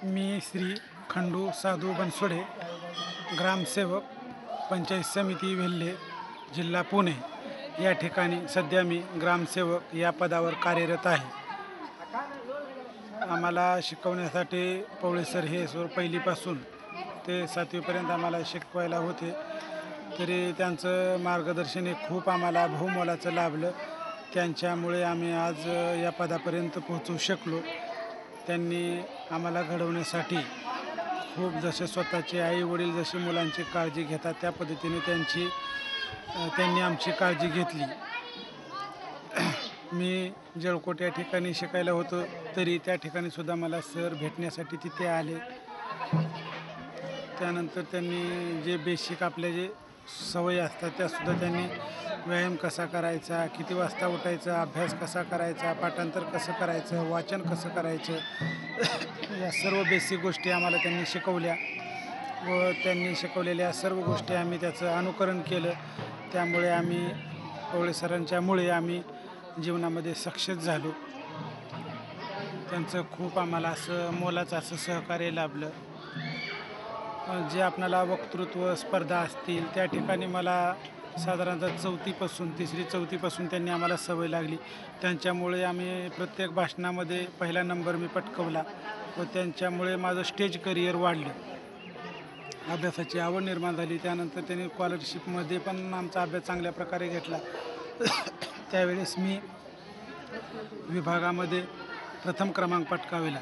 मी श्री खंडू साधू बनसोडे, ग्रामसेवक, पंचायत समिती वेल्हे, जिल्हा पुणे या ठिकाणी सध्या मी ग्रामसेवक या पदावर कार्यरत आहे. आम्हाला शिकवण्यासाठी पवळे सर हे पहिलीपासून ते 7वीपर्यंत आम्हाला शिकवायला होते. तरी त्यांचं मार्गदर्शन हे खूप आम्हाला बहुमोलाचं लाभलं. त्यांच्यामुळे आम्ही आज या पदापर्यंत पोहोचू शकलो. त्यांनी आम्हाला घडवण्यासाठी खूप जसे स्वतःचे आई वडील जसे मुलांची काळजी घेतात त्या पद्धतीने त्यांनी आमची काळजी घेतली. मी जळकोट या ठिकाणी शिकायला होतो, तरी त्या ठिकाणी सुद्धा मला सर भेटण्यासाठी तिथे आले. त्यानंतर त्यांनी जे बेसिक आपल्या जे सवयी असतात त्यासुद्धा त्यांनी व्यायाम कसा करायचा, किती वाजता उठायचं, अभ्यास कसा करायचा, पाठांतर कसं करायचं, वाचन कसं करायचं या सर्व बेसिक गोष्टी आम्हाला त्यांनी शिकवल्या व त्यांनी शिकवलेल्या सर्व गोष्टी आम्ही त्याचं अनुकरण केलं. त्यामुळे आम्ही पवळे सरांच्यामुळे आम्ही जीवनामध्ये सक्सेस झालो. त्यांचं खूप आम्हाला असं मोलाचं असं सहकार्य लाभलं. जे आपणाला वक्तृत्व स्पर्धा असतील त्या ठिकाणी मला साधारणतः 3री-4थीपासून त्यांनी आम्हाला सवय लागली. त्यांच्यामुळे आम्ही प्रत्येक भाषणामध्ये पहिला नंबर मी पटकवला व त्यांच्यामुळे माझं स्टेज करिअर वाढलं. अभ्यासाची आवड निर्माण झाली. त्यानंतर त्यांनी स्कॉलरशिपमध्ये पण आमचा अभ्यास चांगल्या प्रकारे घेतला. त्यावेळेस मी विभागामध्ये प्रथम क्रमांक पटकाविला.